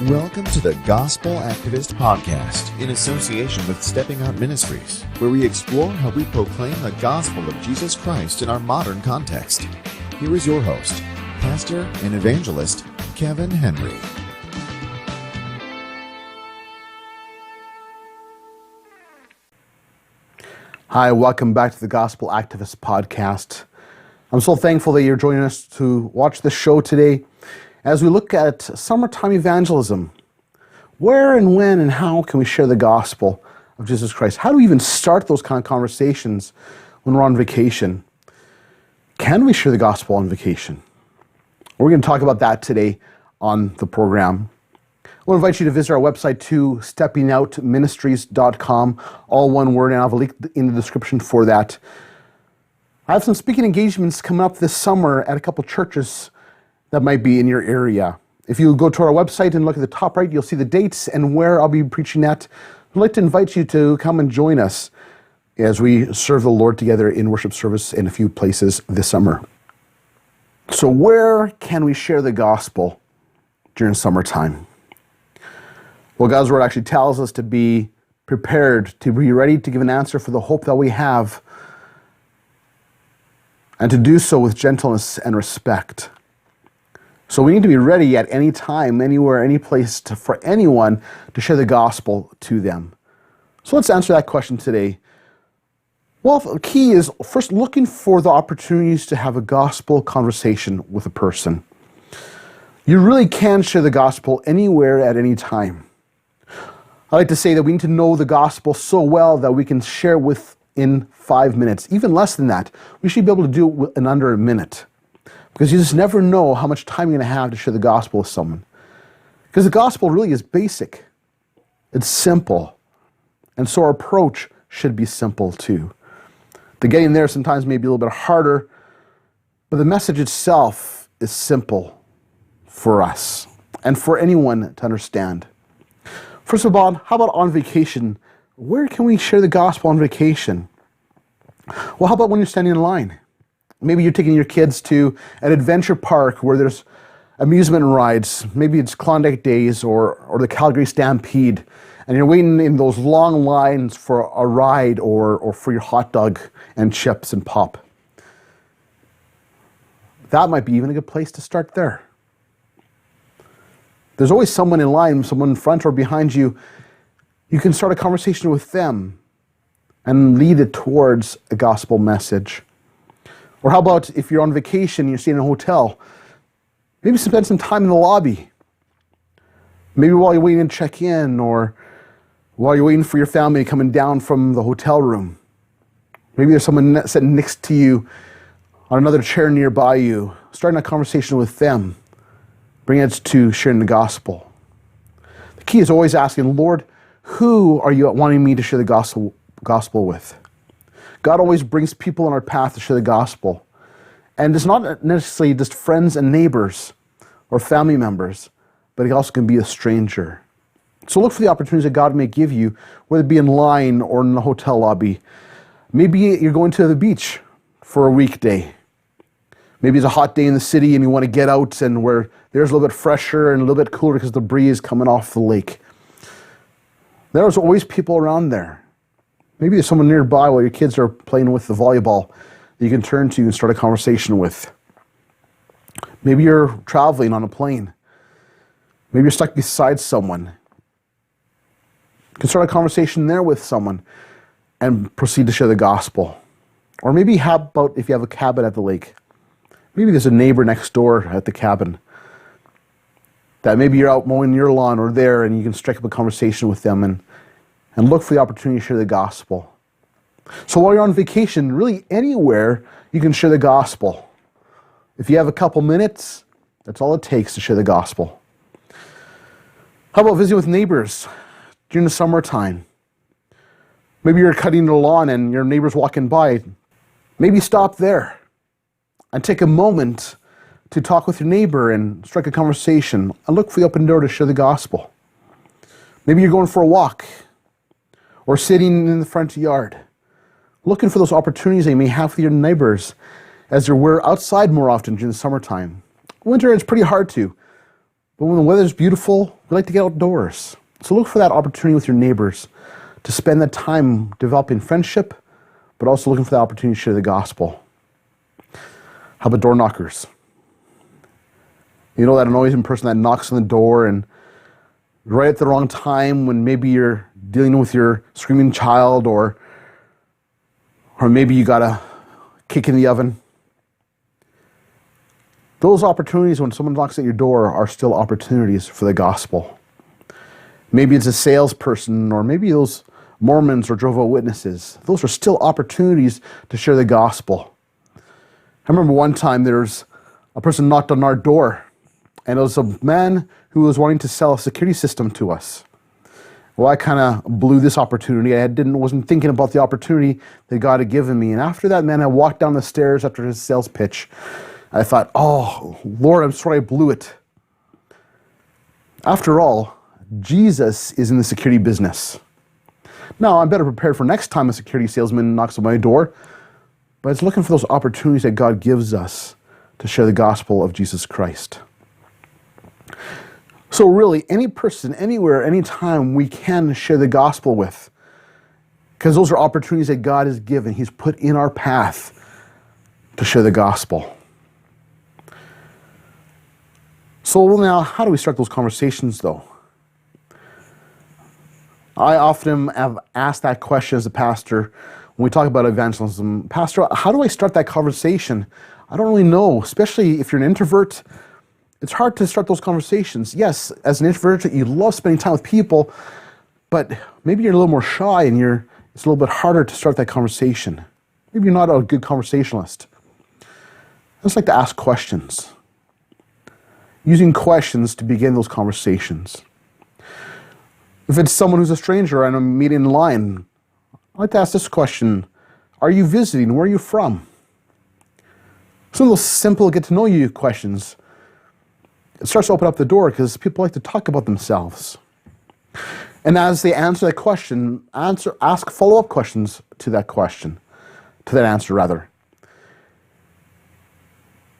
Welcome to the Gospel Activist Podcast in association with Stepping Out Ministries, where we explore how we proclaim the gospel of Jesus Christ in our modern context. Here is your host, Pastor and Evangelist, Kevin Henry. Hi, welcome back to the Gospel Activist Podcast. I'm so thankful that you're joining us to watch the show today as we look at summertime evangelism. Where and when and how can we share the gospel of Jesus Christ? How do we even start those kind of conversations when we're on vacation? Can we share the gospel on vacation? We're going to talk about that today on the program. I want to invite you to visit our website too, steppingoutministries.com, all one word, and I'll have a link in the description for that. I have some speaking engagements coming up this summer at a couple churches that might be in your area. If you go to our website and look at the top right, you'll see the dates and where I'll be preaching at. I'd like to invite you to come and join us as we serve the Lord together in worship service in a few places this summer. So where can we share the gospel during summertime? Well, God's word actually tells us to be prepared, to be ready to give an answer for the hope that we have, and to do so with gentleness and respect. So we need to be ready at any time, anywhere, any place for anyone to share the gospel to them. So let's answer that question today. Well, the key is first looking for the opportunities to have a gospel conversation with a person. You really can share the gospel anywhere at any time. I like to say that we need to know the gospel so well that we can share within 5 minutes, even less than that. We should be able to do it in under a minute. Because you just never know how much time you're going to have to share the gospel with someone. Because the gospel really is basic. It's simple. And so our approach should be simple too. The getting there sometimes may be a little bit harder, but the message itself is simple for us and for anyone to understand. First of all, how about on vacation? Where can we share the gospel on vacation? Well, how about when you're standing in line? Maybe you're taking your kids to an adventure park where there's amusement rides. Maybe it's Klondike Days or the Calgary Stampede. And you're waiting in those long lines for a ride or for your hot dog and chips and pop. That might be even a good place to start there. There's always someone in line, someone in front or behind you. You can start a conversation with them and lead it towards a gospel message. Or how about if you're on vacation, you're staying in a hotel, maybe spend some time in the lobby. Maybe while you're waiting to check in or while you're waiting for your family coming down from the hotel room. Maybe there's someone sitting next to you on another chair nearby you, starting a conversation with them, bring it to sharing the gospel. The key is always asking, Lord, who are you wanting me to share the gospel with? God always brings people on our path to share the gospel. And it's not necessarily just friends and neighbors or family members, but it also can be a stranger. So look for the opportunities that God may give you, whether it be in line or in the hotel lobby. Maybe you're going to the beach for a weekday. Maybe it's a hot day in the city and you want to get out and where there's a little bit fresher and a little bit cooler because the breeze coming off the lake. There's always people around there. Maybe there's someone nearby while your kids are playing with the volleyball that you can turn to and start a conversation with. Maybe you're traveling on a plane. Maybe you're stuck beside someone. You can start a conversation there with someone and proceed to share the gospel. Or maybe how about if you have a cabin at the lake? Maybe there's a neighbor next door at the cabin that maybe you're out mowing your lawn or there and you can strike up a conversation with them and look for the opportunity to share the gospel. So while you're on vacation, really anywhere you can share the gospel. If you have a couple minutes, that's all it takes to share the gospel. How about visiting with neighbors during the summertime? Maybe you're cutting the lawn and your neighbor's walking by. Maybe stop there and take a moment to talk with your neighbor and strike a conversation and look for the open door to share the gospel. Maybe you're going for a walk or sitting in the front yard, looking for those opportunities that you may have with your neighbors as we're outside more often during the summertime. Winter, it's pretty hard to. But when the weather's beautiful, we like to get outdoors. So look for that opportunity with your neighbors to spend that time developing friendship, but also looking for the opportunity to share the gospel. How about door knockers? You know that annoying person that knocks on the door and right at the wrong time when maybe you're dealing with your screaming child or maybe you got a kick in the oven. Those opportunities when someone knocks at your door are still opportunities for the gospel. Maybe it's a salesperson or maybe those Mormons or Jehovah's Witnesses. Those are still opportunities to share the gospel. I remember one time there's a person knocked on our door, and it was a man who was wanting to sell a security system to us. Well, I kind of blew this opportunity. Wasn't thinking about the opportunity that God had given me. And after that, man, I walked down the stairs after his sales pitch. I thought, oh, Lord, I'm sorry I blew it. After all, Jesus is in the security business. Now, I'm better prepared for next time a security salesman knocks on my door, but it's looking for those opportunities that God gives us to share the gospel of Jesus Christ. So really, any person, anywhere, anytime we can share the gospel with, because those are opportunities that God has given. He's put in our path to share the gospel. So now, how do we start those conversations, though? I often have asked that question as a pastor when we talk about evangelism. Pastor, how do I start that conversation? I don't really know, especially if you're an introvert. It's hard to start those conversations. Yes, as an introvert, you love spending time with people, but maybe you're a little more shy and it's a little bit harder to start that conversation. Maybe you're not a good conversationalist. I just like to ask questions. Using questions to begin those conversations. If it's someone who's a stranger and I'm meeting in line, I like to ask this question: are you visiting? Where are you from? Some of those simple get to know you questions. It starts to open up the door because people like to talk about themselves. And as they answer that question, ask follow-up questions to that question, to that answer rather.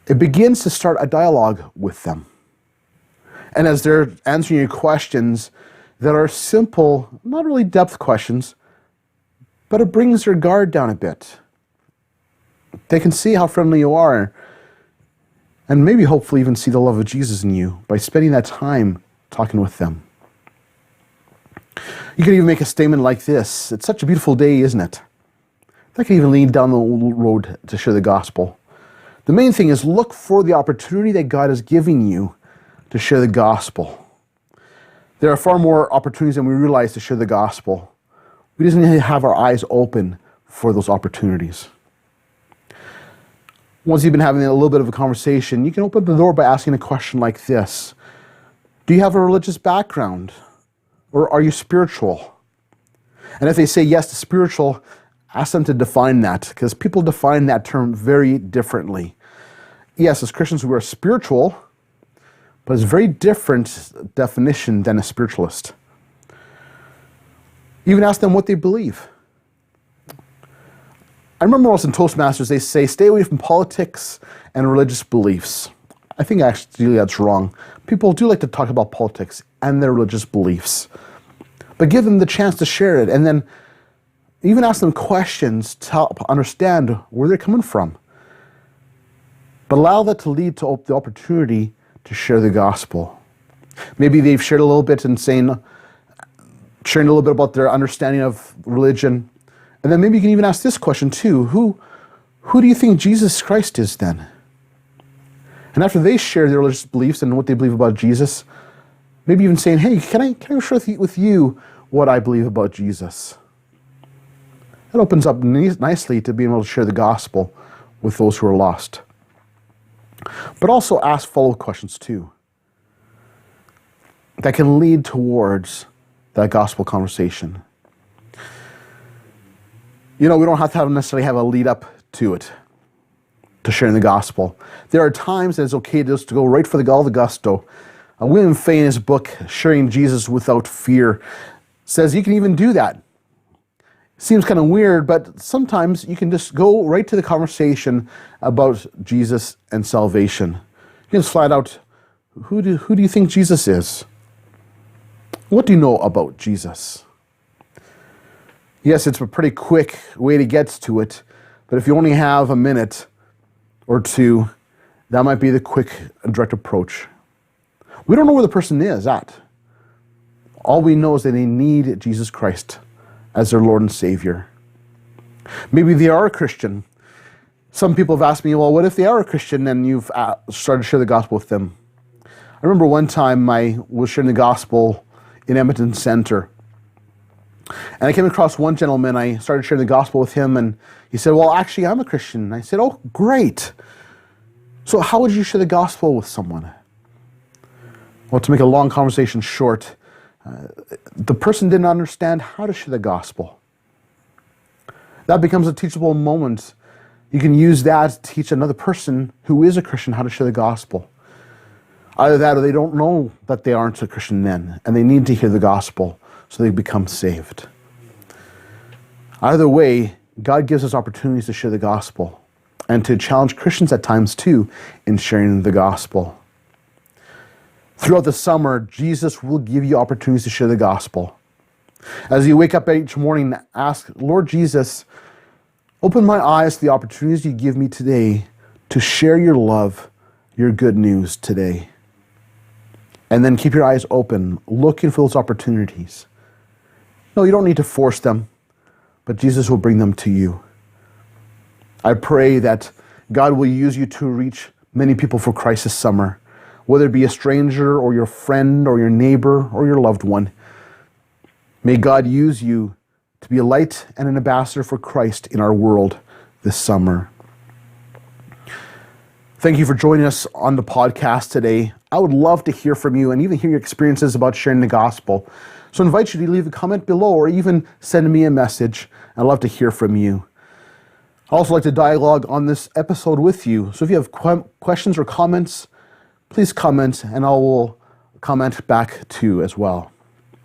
It begins to start a dialogue with them. And as they're answering your questions that are simple, not really depth questions, but it brings their guard down a bit. They can see how friendly you are, and maybe hopefully even see the love of Jesus in you by spending that time talking with them. You can even make a statement like this: it's such a beautiful day, isn't it? That can even lead down the road to share the gospel. The main thing is look for the opportunity that God is giving you to share the gospel. There are far more opportunities than we realize to share the gospel. We just need to have our eyes open for those opportunities. Once you've been having a little bit of a conversation, you can open the door by asking a question like this: do you have a religious background? Or are you spiritual? And if they say yes to spiritual, ask them to define that, because people define that term very differently. Yes, as Christians we are spiritual, but it's a very different definition than a spiritualist. Even ask them what they believe. I remember also in Toastmasters they say, stay away from politics and religious beliefs. I think actually that's wrong. People do like to talk about politics and their religious beliefs. But give them the chance to share it, and then even ask them questions to help understand where they're coming from. But allow that to lead to the opportunity to share the gospel. Maybe they've shared a little bit and sharing a little bit about their understanding of religion. And then maybe you can even ask this question too: who do you think Jesus Christ is then? And after they share their religious beliefs and what they believe about Jesus, maybe even saying, hey, can I share with you what I believe about Jesus? That opens up nicely to being able to share the gospel with those who are lost. But also ask follow-up questions too, that can lead towards that gospel conversation. You know, we don't have to necessarily have a lead up to it, to sharing the gospel. There are times that it's okay just to go right for all the gusto. William Fay, in his book, Sharing Jesus Without Fear, says you can even do that. Seems kind of weird, but sometimes you can just go right to the conversation about Jesus and salvation. You can just flat out who do you think Jesus is? What do you know about Jesus? Yes, it's a pretty quick way to get to it, but if you only have a minute or two, that might be the quick and direct approach. We don't know where the person is at. All we know is that they need Jesus Christ as their Lord and Savior. Maybe they are a Christian. Some people have asked me, well, what if they are a Christian and you've started to share the gospel with them? I remember one time I was sharing the gospel in Edmonton Center. And I came across one gentleman. I started sharing the gospel with him, and he said, well, actually, I'm a Christian. And I said, oh, great. So how would you share the gospel with someone? Well, to make a long conversation short, the person didn't understand how to share the gospel. That becomes a teachable moment. You can use that to teach another person who is a Christian how to share the gospel. Either that or they don't know that they aren't a Christian then, and they need to hear the gospel so they become saved. Either way, God gives us opportunities to share the gospel and to challenge Christians at times too in sharing the gospel. Throughout the summer, Jesus will give you opportunities to share the gospel. As you wake up each morning, ask, Lord Jesus, open my eyes to the opportunities you give me today to share your love, your good news today. And then keep your eyes open, looking for those opportunities. No, you don't need to force them, but Jesus will bring them to you. I pray that God will use you to reach many people for Christ this summer, whether it be a stranger or your friend or your neighbor or your loved one. May God use you to be a light and an ambassador for Christ in our world this summer. Thank you for joining us on the podcast today. I would love to hear from you and even hear your experiences about sharing the gospel. So I invite you to leave a comment below or even send me a message. I'd love to hear from you. I'd also like to dialogue on this episode with you. So if you have questions or comments, please comment and I will comment back too as well.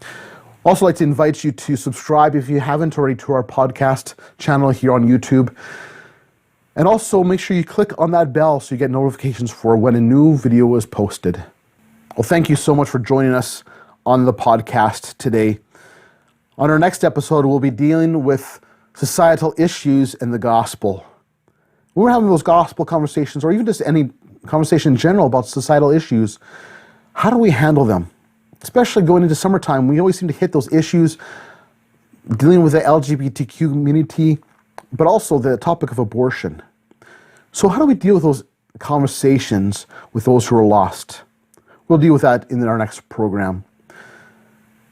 I'd also like to invite you to subscribe if you haven't already to our podcast channel here on YouTube. And also make sure you click on that bell so you get notifications for when a new video is posted. Well, thank you so much for joining us on the podcast today. On our next episode, we'll be dealing with societal issues in the gospel. When we're having those gospel conversations, or even just any conversation in general about societal issues, how do we handle them? Especially going into summertime, we always seem to hit those issues dealing with the LGBTQ community, but also the topic of abortion. So how do we deal with those conversations with those who are lost? We'll deal with that in our next program.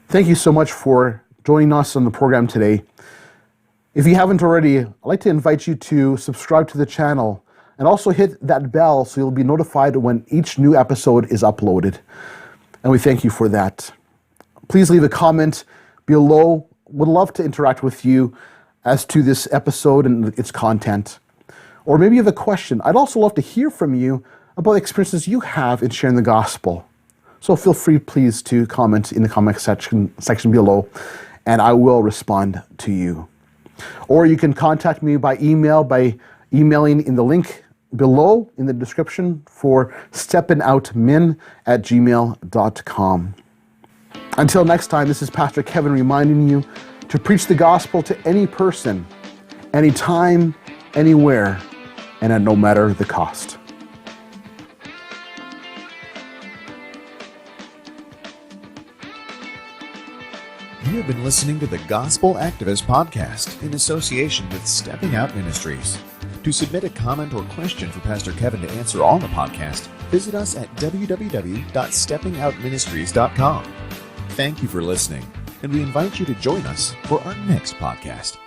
Thank you so much for joining us on the program today. If you haven't already, I'd like to invite you to subscribe to the channel and also hit that bell so you'll be notified when each new episode is uploaded. And we thank you for that. Please leave a comment below. Would love to interact with you as to this episode and its content. Or maybe you have a question. I'd also love to hear from you about the experiences you have in sharing the gospel. So feel free, please, to comment in the comment section below, and I will respond to you. Or you can contact me by email by emailing in the link below in the description for steppingoutmin@gmail.com. Until next time, this is Pastor Kevin reminding you to preach the gospel to any person, anytime, anywhere, and at no matter the cost. You have been listening to the Gospel Activist Podcast in association with Stepping Out Ministries. To submit a comment or question for Pastor Kevin to answer on the podcast, visit us at www.steppingoutministries.com. Thank you for listening, and we invite you to join us for our next podcast.